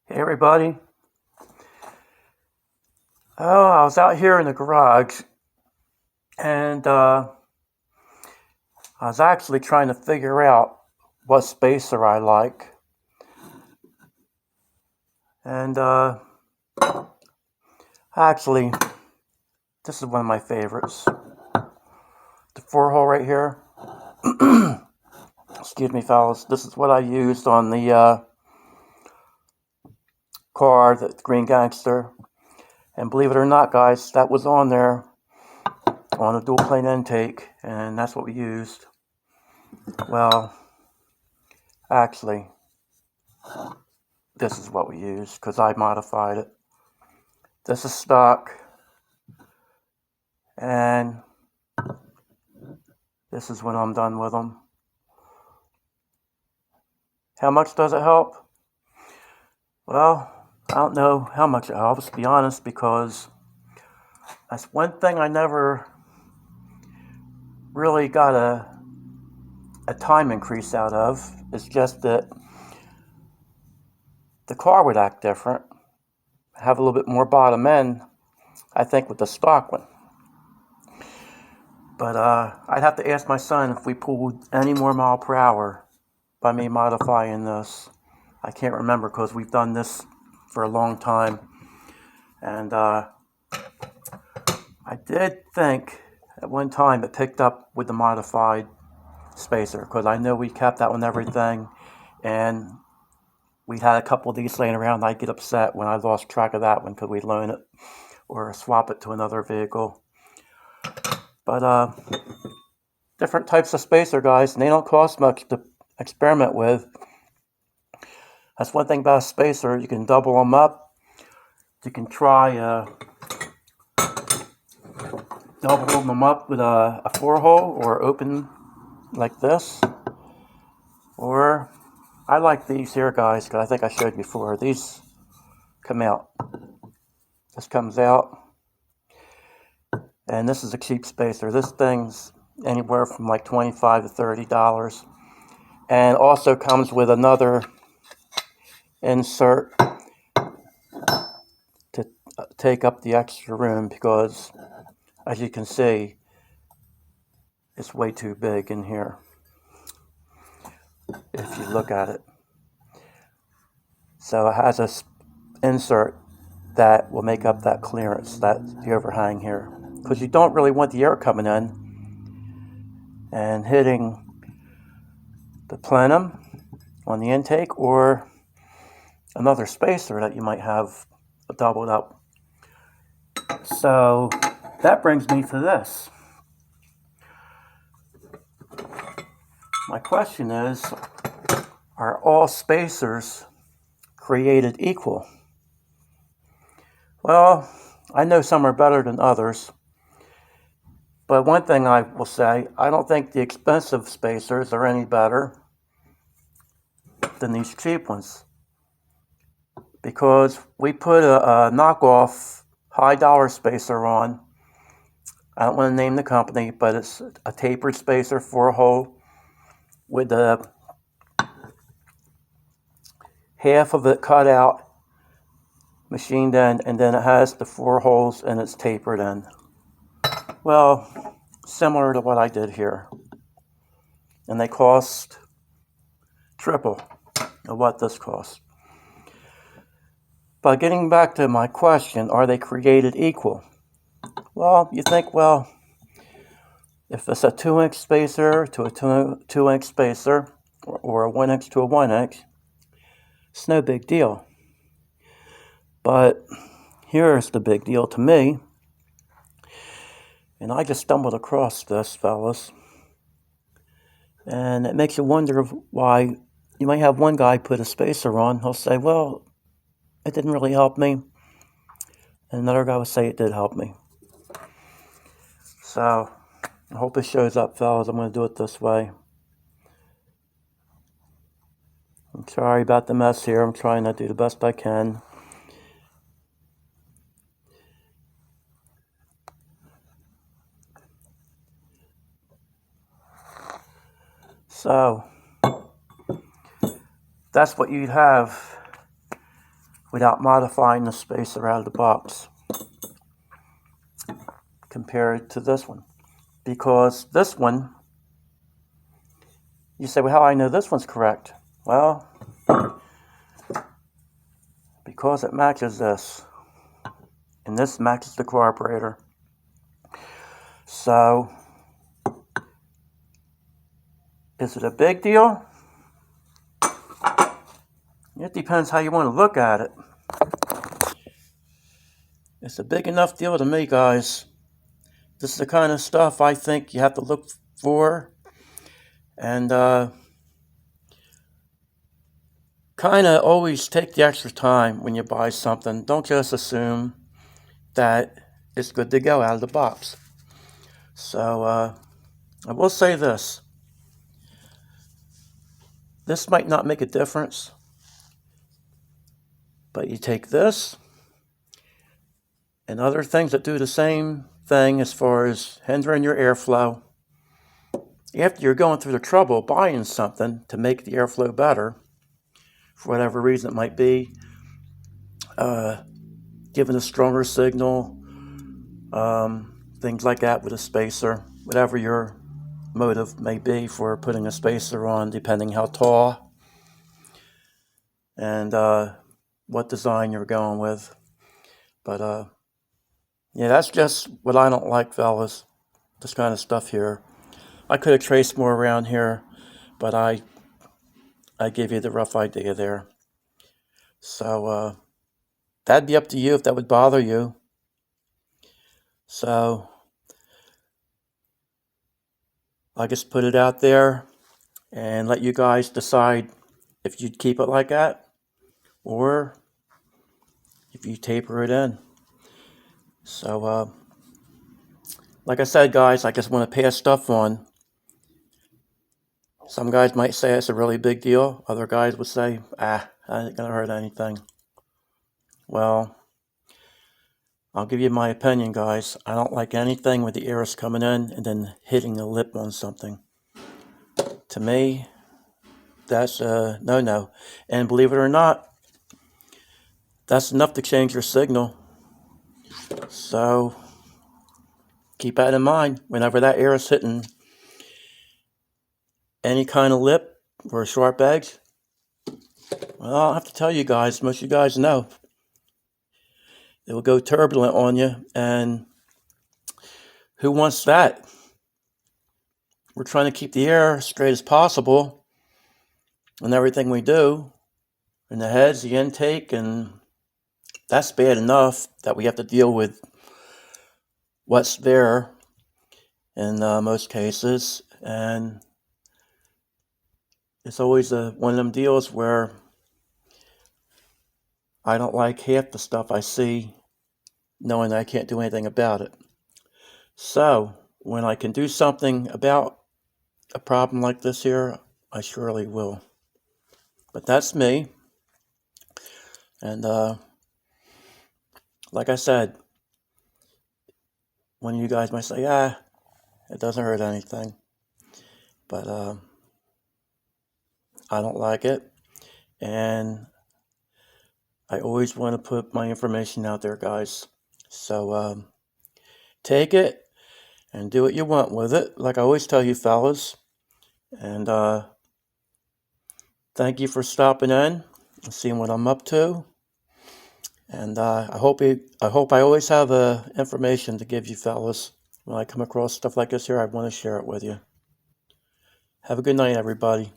Hey everybody. Oh, I was out here in the garage and I was actually trying to figure out what spacer I like. And actually, this is one of my favorites. The 4-hole right here. Excuse me, fellas. This is what I used on the car, the Green Gangster. And believe it or not, guys, that was on there on a dual plane intake, and that's what we used. Well, actually, this is what we used because I modified it. This is stock, and this is when I'm done with them. How much does it help? Well, I don't know how much it helps, to be honest, because that's one thing I never really got a time increase out of. It's just that the car would act different, have a little bit more bottom end, I think, with the stock one. But I'd have to ask my son if we pulled any more mile per hour by me modifying this. I can't remember because we've done this for a long time. And I did think at one time it picked up with the modified spacer because I know we kept that one and everything. And we had a couple of these laying around. I'd get upset when I lost track of that one because we'd loan it or swap it to another vehicle. But different types of spacer, guys, and they don't cost much to experiment with. That's one thing about a spacer. You can double them up. You can try doubling them up with a 4-hole or open like this. Or I like these here, guys, because I think I showed before. These come out. This comes out. And this is a cheap spacer. This thing's anywhere from like $25 to $30. And also comes with another insert to take up the extra room because, as you can see, it's way too big in here if you look at it. So it has a insert that will make up that clearance, that the overhang here, because you don't really want the air coming in and hitting the plenum on the intake or another spacer that you might have doubled up. So that brings me to this. My question is, are all spacers created equal? Well, I know some are better than others, but one thing I will say, I don't think the expensive spacers are any better than these cheap ones, because we put a knockoff high dollar spacer on. I don't want to name the company, but it's a tapered spacer, 4-hole, with the half of it cut out, machined in, and then it has the 4 holes and it's tapered in. Well, similar to what I did here. And they cost triple of what this costs. But getting back to my question, are they created equal? Well, you think, well, if it's a 2-inch spacer to a 2-inch spacer, or a 1-inch to a 1-inch, it's no big deal. But here's the big deal to me. And I just stumbled across this, fellas. And it makes you wonder why you might have one guy put a spacer on. He'll say, well, it didn't really help me. And another guy will say it did help me. So I hope it shows up, fellas. I'm going to do it this way. I'm sorry about the mess here. I'm trying to do the best I can. So that's what you'd have without modifying the spacer out of the box compared to this one. Because this one, you say, well, how do I know this one's correct? Well, because it matches this, and this matches the carburetor. So, is it a big deal? It depends how you want to look at it. It's a big enough deal to me, guys. This is the kind of stuff I think you have to look for, and kind of always take the extra time when you buy something. Don't just assume that it's good to go out of the box. So I will say this. This might not make a difference, but you take this and other things that do the same thing as far as hindering your airflow. After you're going through the trouble of buying something to make the airflow better, for whatever reason it might be, giving a stronger signal, things like that with a spacer, whatever your motive may be for putting a spacer on, depending how tall and what design you're going with. But yeah, that's just what I don't like, fellas. This kind of stuff here. I could have traced more around here, but I gave you the rough idea there. So that'd be up to you if that would bother you. So I just put it out there and let you guys decide if you'd keep it like that or if you taper it in. So like I said, guys, I just want to pass stuff on. Some guys might say it's a really big deal. Other guys would say, I ain't gonna hurt anything. Well, I'll give you my opinion, guys. I don't like anything with the air is coming in and then hitting the lip on something. To me, that's a no-no. And believe it or not, that's enough to change your signal. So keep that in mind whenever that air is hitting any kind of lip or a sharp edge. Well, I'll have to tell you guys, most of you guys know, it will go turbulent on you, and who wants that? We're trying to keep the air straight as possible in everything we do, in the heads, the intake, and that's bad enough that we have to deal with what's there in most cases, and it's always one of them deals where I don't like half the stuff I see, knowing that I can't do anything about it. So, when I can do something about a problem like this here, I surely will. But that's me. And like I said, one of you guys might say, it doesn't hurt anything. But I don't like it. And I always want to put my information out there, guys. So take it and do what you want with it, like I always tell you, fellas. And thank you for stopping in and seeing what I'm up to. And I hope I always have information to give you, fellas. When I come across stuff like this here, I want to share it with you. Have a good night, everybody.